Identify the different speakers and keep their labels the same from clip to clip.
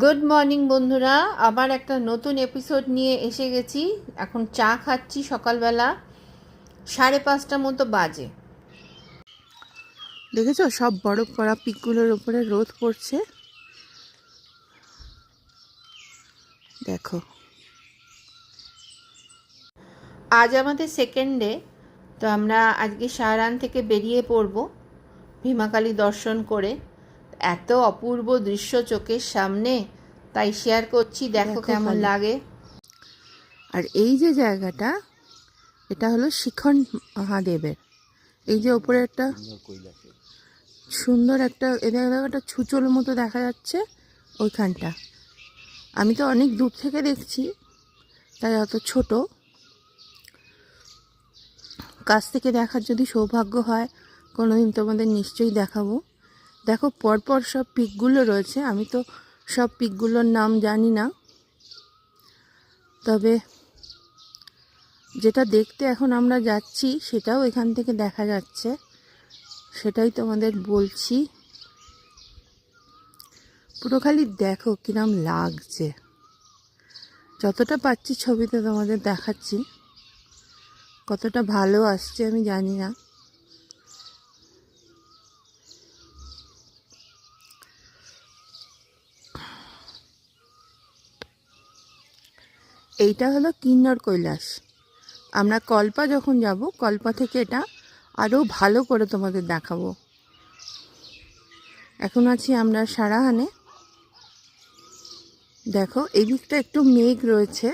Speaker 1: Good morning বন্ধুরা, আবার একটা নতুন এপিসোড নিয়ে এসে গেছি। এখন চা খাচ্ছি সকালবেলা, 5:30 মতো বাজে।
Speaker 2: দেখেছো সব বরফ পড়া পিকগুলোর উপরে রোদ পড়ছে। দেখো,
Speaker 1: আজ আমাদের সেকেন্ড ডে, তো আমরা আজকে সাহারান থেকে বেরিয়ে পড়ব ভীমাকালী দর্শন করে। এত অপূর্ব দৃশ্য চোখের সামনে, তাই শেয়ার করছি, দেখো কেমন
Speaker 2: খালি।
Speaker 1: লাগে।
Speaker 2: আর এই যে জায়গাটা, এটা হলো শিখন মহাদেবের। এই যে উপরে একটা সুন্দর একটা জায়গাটা ছুচোর মতো দেখা যাচ্ছে, ওইখানটা। আমি তো অনেক দূর থেকে দেখছি, তাই অত ছোট। কাছ থেকে দেখার যদি সৌভাগ্য হয় কোনোদিন তোমাদের নিশ্চয়ই দেখাবো। দেখো পরপর সব পিকগুলো রয়েছে। আমি তো সব পিকগুলোর নাম জানি না, তবে যেটা দেখতে এখন আমরা যাচ্ছি সেটাও এখান থেকে দেখা যাচ্ছে, সেটাই তোমাদের বলছি। পুরো খালি দেখো কিরম লাগছে। যতটা পাচ্ছি ছবিতে তোমাদের দেখাচ্ছি, কতটা ভালো আসছে আমি জানি না। এইটা হলো কিন্নর কৈলাস। আমরা কল্পা যখন যাব, কল্পা থেকে এটা আরও ভালো করে তোমাদের দেখাবো। এখন আছি আমরা সারাহানে। দেখো এই দিকটা একটু মেঘ রয়েছে,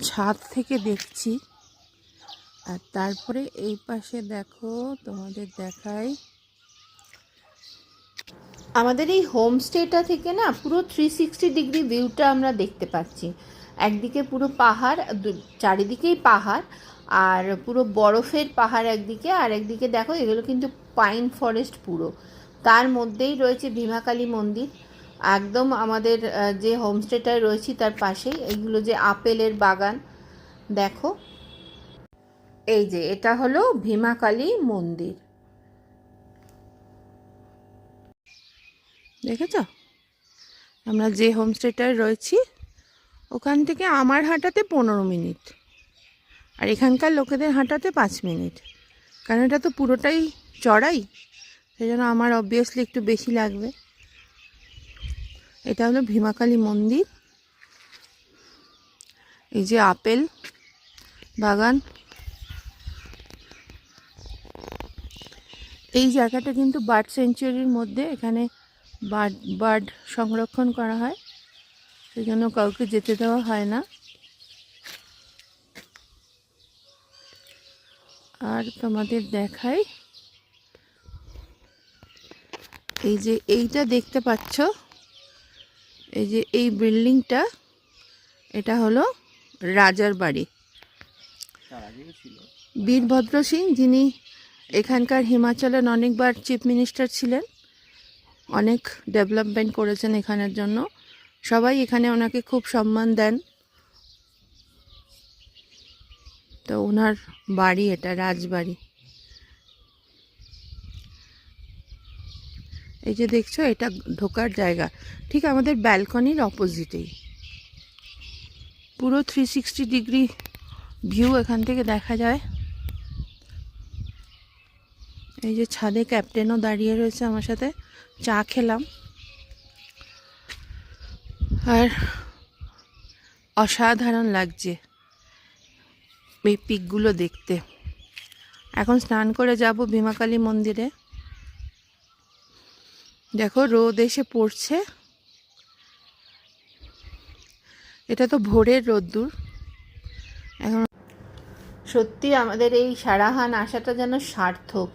Speaker 2: ছাদ থেকে দেখছি। আর তারপরে এই পাশে দেখো, তোমাদের দেখাই।
Speaker 1: আমাদের এই হোমস্টেটা থেকে না পুরো 360 ডিগ্রি ভিউটা আমরা দেখতে পাচ্ছি। একদিকে পুরো পাহাড়, চারিদিকেই পাহাড়, আর পুরো বরফের পাহাড় একদিকে, আর একদিকে দেখো এগুলো কিন্তু পাইন ফরেস্ট পুরো। তার মধ্যেই রয়েছে ভীমাকালী মন্দির, একদম আমাদের যে হোমস্টেটায় রয়েছি তার পাশেই। এইগুলো যে আপেলের বাগান, দেখো এই যে এটা হলো ভীমাকালী মন্দির।
Speaker 2: দেখেছ, আমরা যে হোমস্টেটায় রয়েছি ওখান থেকে আমার হাঁটাতে 15 মিনিট, আর এখানকার লোকেদের হাঁটাতে 5 মিনিট। কারণ এটা তো পুরোটাই চড়াই, সেই জন্য আমার অবভিয়াসলি একটু বেশি লাগবে। এটা হলো ভীমাকালী মন্দির। এই যে আপেল বাগান, এই জায়গাটা কিন্তু বার্ড সেঞ্চুরির মধ্যে। এখানে বার্ড সংরক্ষণ করা হয়, সেই জন্য কাউকে যেতে দেওয়া হয় না। আর তোমাদের দেখাই, এই যে এইটা দেখতে পাচ্ছ, এই যে এই বিল্ডিংটা, এটা হলো রাজার বাড়ি। বীরভদ্র সিং, যিনি এখানকার হিমাচলের অনেকবার চিফ মিনিস্টার ছিলেন, অনেক ডেভেলপমেন্ট করেছেন এখানের জন্য। সবাই এখানে ওনাকে খুব সম্মান দেন। তো ওনার বাড়ি এটা, রাজবাড়ি। এই যে দেখছো, এটা ঢোকার জায়গা ঠিক আমাদের ব্যালকনির অপোজিটেই। পুরো 360 ডিগ্রি ভিউ এখান থেকে দেখা যায়। এই যে ছাদে ক্যাপ্টেনও দাঁড়িয়ে রয়েছে আমার সাথে, চা খেলাম। আর অসাধারণ লাগছে এই পিকগুলো দেখতে। এখন স্নান করে যাব ভীমাকালী মন্দিরে। দেখো রোদ এসে পড়ছে, এটা তো ভোরের রোদ্দুর এখন।
Speaker 1: সত্যি আমাদের এই সারাহান আসাটা যেন সার্থক।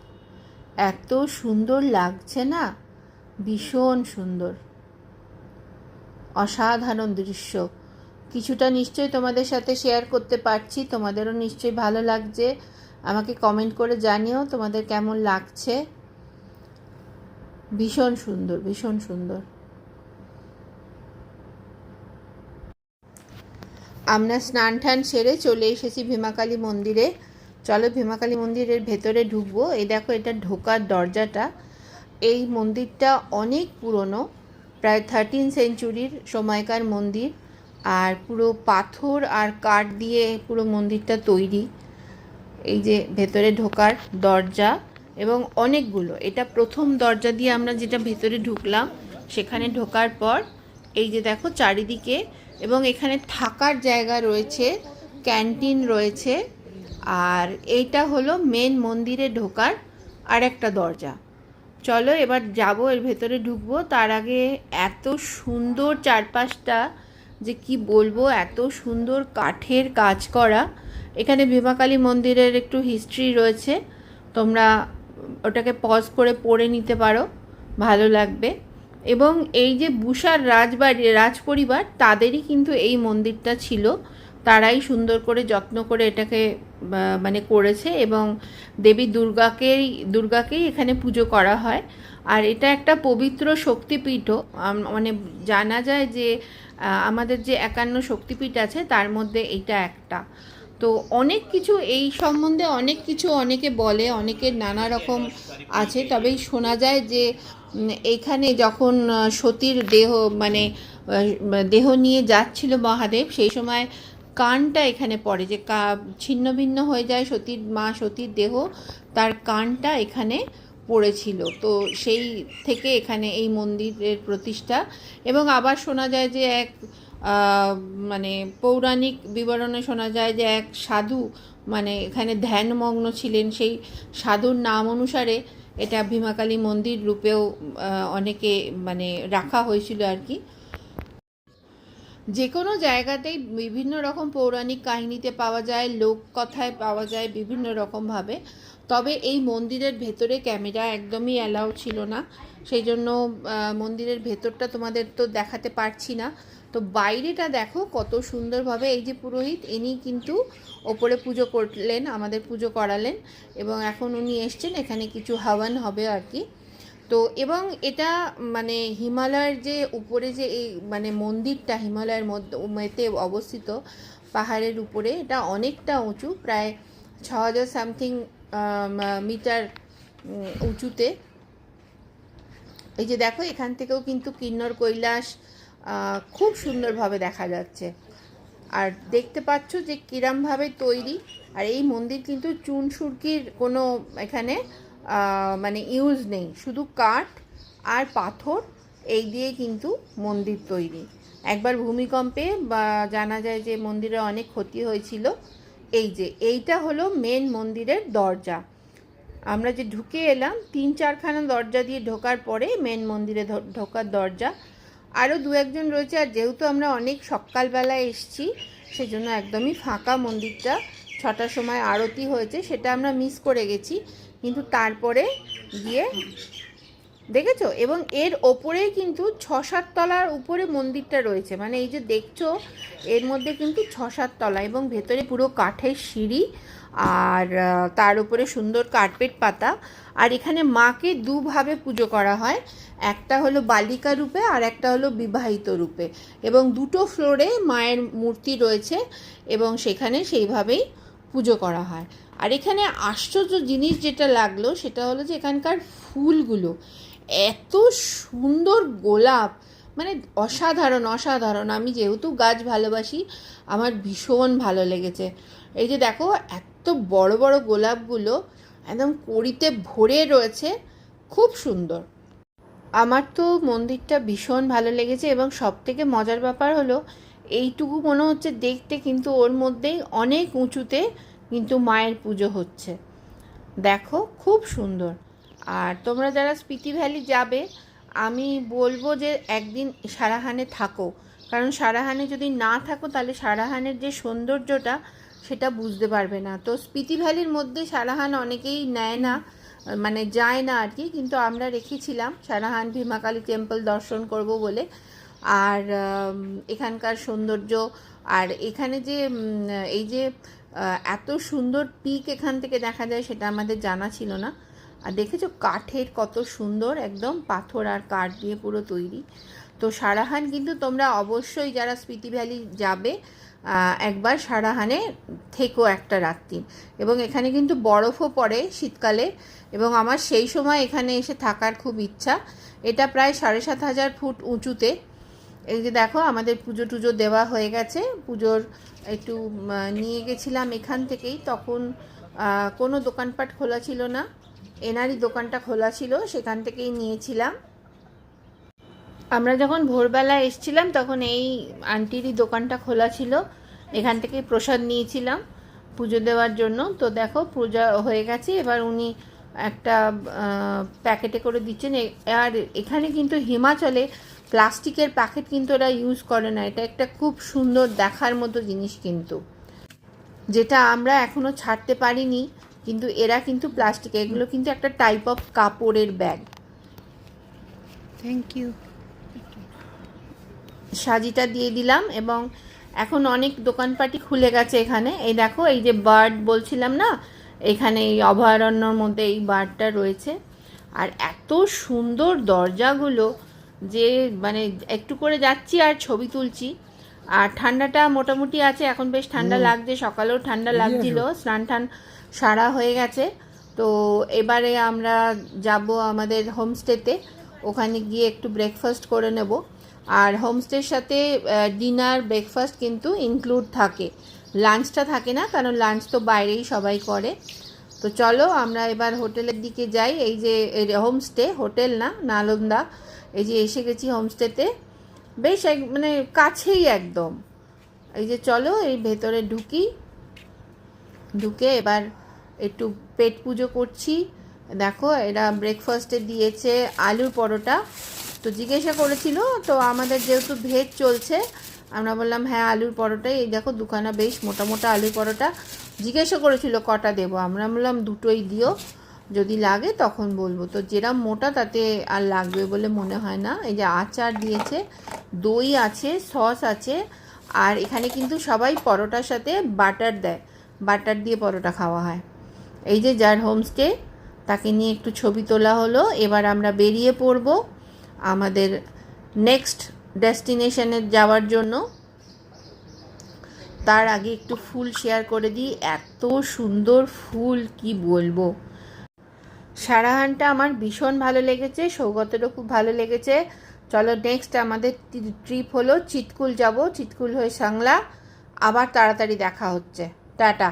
Speaker 1: এত সুন্দর লাগছে না, ভীষণ সুন্দর, অসাধারণ দৃশ্য। কিছুটা নিশ্চয়ই তোমাদের সাথে শেয়ার করতে পারছি, তোমাদেরও নিশ্চয়ই ভালো লাগছে। আমাকে কমেন্ট করে জানিও তোমাদের কেমন লাগছে। ভীষণ সুন্দর, ভীষণ সুন্দর। আমরা স্নান টান সেরে চলে এসেছি ভীমাকালী মন্দিরে। চলো ভীমাকালী মন্দিরের ভেতরে ঢুকবো। এই দেখো, এটা ঢোকার দরজাটা। এই মন্দিরটা অনেক পুরনো, প্রায় 13 সেঞ্চুরির সময়কার মন্দির। আর পুরো পাথর আর কাঠ দিয়ে পুরো মন্দিরটা তৈরি। এই যে ভেতরে ঢোকার দরজা, এবং অনেকগুলো, এটা প্রথম দরজা দিয়ে আমরা যেটা ভেতরে ঢুকলাম, সেখানে ঢোকার পর এই যে দেখো চারিদিকে, এবং এখানে থাকার জায়গা রয়েছে, ক্যান্টিন রয়েছে। আর এইটা হলো মেন মন্দিরে ঢোকার আর একটা দরজা। চলো এবার যাবো, এর ভেতরে ঢুকবো। তার আগে এত সুন্দর চারপাশটা যে কি বলবো, এত সুন্দর কাঠের কাজ করা। এখানে ভীমাকালী মন্দিরের একটু হিস্ট্রি রয়েছে, তোমরা ওটাকে পজ করে পড়ে নিতে পারো, ভালো লাগবে। এবং এই যে বুসার রাজবাড়ি, রাজ পরিবার, তাদেরই কিন্তু এই মন্দিরটা ছিল, তারাই সুন্দর করে যত্ন করে এটাকে মানে করেছে। এবং দেবী দুর্গাকেই এখানে পুজো করা হয়। আর এটা একটা পবিত্র শক্তিপীঠও, মানে জানা যায় যে আমাদের যে 51 শক্তিপীঠ আছে তার মধ্যে এটা একটা। তো অনেক কিছু এই সম্বন্ধে, অনেক কিছু অনেকে বলে, অনেকের নানা রকম আছে। তবেই শোনা যায় যে এইখানে যখন সতীর দেহ, মানে দেহ নিয়ে যাচ্ছিল মহাদেব, সেই সময় কানটা এখানে পড়ে, যে ছিন্ন ভিন্ন হয়ে যায় সতীর দেহ, তার কানটা এখানে পড়েছিল। তো সেই থেকে এখানে এই মন্দিরের প্রতিষ্ঠা। এবং আবার শোনা যায় যে এক মানে পৌরাণিক বিবরণে শোনা যায় যে এক সাধু মানে এখানে ধ্যানমগ্ন ছিলেন, সেই সাধুর নাম অনুসারে এটা ভীমাকালী মন্দির রূপেও অনেকে মানে রাখা হয়েছিল আর কি। যে কোনো জায়গাতেই বিভিন্ন রকম পৌরাণিক কাহিনীতে পাওয়া যায়, লোককথায় পাওয়া যায় বিভিন্ন রকমভাবে। তবে এই মন্দিরের ভেতরে ক্যামেরা একদমই অ্যালাউ ছিল না, সেই জন্য মন্দিরের ভেতরটা তোমাদের তো দেখাতে পারছি না। তো বাইরেটা দেখো কত সুন্দরভাবে, এই যে পুরোহিত, ইনি কিন্তু ওপরে পুজো করলেন, আমাদের পুজো করালেন, এবং এখন উনি এসছেন, এখানে কিছু হাওয়ান হবে আর কি। তো এবং এটা মানে হিমালয়ের যে উপরে যে এই মানে মন্দিরটা হিমালয়ের মধ্যে অবস্থিত, পাহাড়ের উপরে, এটা অনেকটা উঁচু, প্রায় 6000 সামথিং মিটার উঁচুতে। এই যে দেখো এখান থেকেও কিন্তু কিন্নর কৈলাস খুব সুন্দরভাবে দেখা যাচ্ছে। আর দেখতে পাচ্ছ যে কিরমভাবে তৈরি। আর এই মন্দির কিন্তু চুন সুরকির কোনো এখানে মানে ইউজ নেই, শুধু কাঠ আর পাথর, এই দিয়ে কিন্তু মন্দির তৈরি। একবার ভূমিকম্পে বা জানা যায় যে মন্দিরে অনেক ক্ষতি হয়েছিল। এই যে এইটা হলো মেন মন্দিরের দরজা। আমরা যে ঢুকে এলাম, 3-4খানা দরজা দিয়ে ঢোকার পরে মেন মন্দিরে ঢোকার দরজা। আরও 2-1জন রয়েছে, আর যেহেতু আমরা অনেক সকালবেলায় এসছি সেজন্য একদমই ফাঁকা মন্দিরটা। 6টার সময় আরতি হয়েছে, সেটা আমরা মিস করে গেছি, কিন্তু তারপরে গিয়ে দেখেছো। এবং এর ওপরেই কিন্তু 6-7 তলার উপরে মন্দিরটা রয়েছে, মানে এই যে দেখছো এর মধ্যে কিন্তু 6-7 তলা, এবং ভেতরে পুরো কাঠের সিঁড়ি, আর তার উপরে সুন্দর কার্পেট পাতা। আর এখানে মাকে দুভাবে পুজো করা হয়, একটা হলো বালিকা রূপে আর একটা হলো বিবাহিত রূপে, এবং দুটো ফ্লোরে মায়ের মূর্তি রয়েছে, এবং সেখানে সেইভাবেই পুজো করা হয়। আর এখানে আশ্চর্য জিনিস যেটা লাগলো সেটা হলো যে এখানকার ফুলগুলো এত সুন্দর, গোলাপ, মানে অসাধারণ অসাধারণ। আমি যেহেতু গাছ ভালোবাসি, আমার ভীষণ ভালো লেগেছে। এই যে দেখো এত বড় বড় গোলাপগুলো একদম কড়িতে ভরে রয়েছে, খুব সুন্দর। আমার তো মন্দিরটা ভীষণ ভালো লেগেছে। এবং সবথেকে মজার ব্যাপার হলো এইটুকু মনে হচ্ছে দেখতে, কিন্তু ওর মধ্যেই অনেক উঁচুতে কিন্তু মায়ের পুজো হচ্ছে, দেখো খুব সুন্দর। আর তোমরা যারা স্পিতি ভ্যালি যাবে, আমি বলবো যে একদিন সারাহানে থাকো, কারণ সারাহানে যদি না থাকো তাহলে সারাহানের যে সৌন্দর্যটা সেটা বুঝতে পারবে না। তো স্পিতি ভ্যালির মধ্যে সারাহান অনেকেই নেয় না, মানে যায় না আর কি, কিন্তু আমরা রেখেছিলাম সারাহান ভীমাকালী টেম্পল দর্শন করব বলে। আর এখানকার সৌন্দর্য, আর এখানে যে এই যে এত সুন্দর পিক এখান থেকে দেখা যায় সেটা আমাদের জানা ছিল না। আর দেখেছো কাঠের কত সুন্দর, একদম পাথর আর কাঠ দিয়ে পুরো তৈরি। তো সারাহান কিন্তু তোমরা অবশ্যই যারা স্পিতি ভ্যালি যাবে একবার সারাহানে থেকো একটা রাত্রি। এবং এখানে কিন্তু বরফও পড়ে শীতকালে, এবং আমার সেই সময় এখানে এসে থাকার খুব ইচ্ছা। এটা প্রায় 7,500 ফুট উঁচুতে। এই যে দেখো আমাদের পুজো টুজো দেওয়া হয়ে গেছে। পুজোর একটু নিয়ে গেছিলাম এখান থেকেই, তখন কোনো দোকানপাট খোলা ছিল না, এনারই দোকানটা খোলা ছিল, সেখান থেকেই নিয়েছিলাম। আমরা যখন ভোরবেলা এসেছিলাম তখন এই আন্টিরই দোকানটা খোলা ছিল, এখান থেকেই প্রসাদ নিয়েছিলাম পুজো দেওয়ার জন্য। তো দেখো পূজা হয়ে গেছে, এবার উনি একটা প্যাকেটে করে দিচ্ছেন। আর এখানে কিন্তু হিমাচলে প্লাস্টিকের প্যাকেট কিন্তু এরা ইউজ করে না, এটা একটা খুব সুন্দর দেখার মতো জিনিস কিন্তু, যেটা আমরা এখনও ছাড়তে পারিনি। কিন্তু এরা কিন্তু প্লাস্টিক, এগুলো কিন্তু একটা টাইপ অফ কাপড়ের ব্যাগ।
Speaker 2: Thank you.
Speaker 1: সাজিটা দিয়ে দিলাম, এবং এখন অনেক দোকানপাটি খুলে গেছে এখানে। এই দেখো এই যে বার্ড বলছিলাম না, এখানে এই অভয়ারণ্যর মধ্যে এই বার্ডটা রয়েছে। আর এত সুন্দর দরজাগুলো যে মানে একটু করে যাচ্ছি আর ছবি তুলছি। আর ঠান্ডাটা মোটামুটি আছে, এখন বেশ ঠান্ডা লাগছে, সকালেও ঠান্ডা লাগছিল, স্নান টান সারা হয়ে গেছে। তো এবারে আমরা যাব আমাদের হোমস্টেতে, ওখানে গিয়ে একটু ব্রেকফাস্ট করে নেব। আর হোমস্টের সাথে ডিনার ব্রেকফাস্ট কিন্তু ইনক্লুড থাকে, লাঞ্চটা থাকে না, কারণ লাঞ্চ তো বাইরেই সবাই করে। তো চলো আমরা এবার হোটেলের দিকে যাই। এই যে হোমস্টে, হোটেল না, নালন্দা। এই যে এসে গেছি হোমস্টেতে, বেশ মানে কাছেই একদম। এই যে চলো এই ভেতরে ঢুকে এবার একটু পেট পুজো করছি। দেখো এরা ব্রেকফাস্টে দিয়েছে আলুর পরোটা। তো জিজ্ঞাসা করেছিল, তো আমাদের যেহেতু ভেজ চলছে, আমরা বললাম হ্যাঁ আলুর পরোটাই। এই দেখো দুখানা বেশ মোটা মোটা আলুর পরোটা। জিজ্ঞাসা করেছিল কটা দেবো, আমরা বললাম দুটোই দিও, যদি লাগে তখন বলবো। তো যেরকম মোটা তাতে আর লাগবে বলে মনে হয় না। এই যে আচার দিয়েছে, দই আছে, সস আছে। আর এখানে কিন্তু সবাই পরোটার সাথে বাটার দেয়, বাটার দিয়ে পরোটা খাওয়া হয়। এই যে যার হোমস্টে, তাকে নিয়ে একটু ছবি তোলা হলো। এবার আমরা বেরিয়ে পড়ব আমাদের নেক্সট ডেস্টিনেশনে যাওয়ার জন্য। তার আগে একটু ফুল শেয়ার করে দিই, এত সুন্দর ফুল কি বলবো। সারাহানটা আমার ভীষণ ভালো লেগেছে, সৌগতেরও খুব ভালো লেগেছে। চলো নেক্সট আমাদের ট্রিপ হলো চিৎকুল যাব, চিৎকুল হয়ে সাংলা। আবার তাড়াতাড়ি দেখা হচ্ছে, টাটা।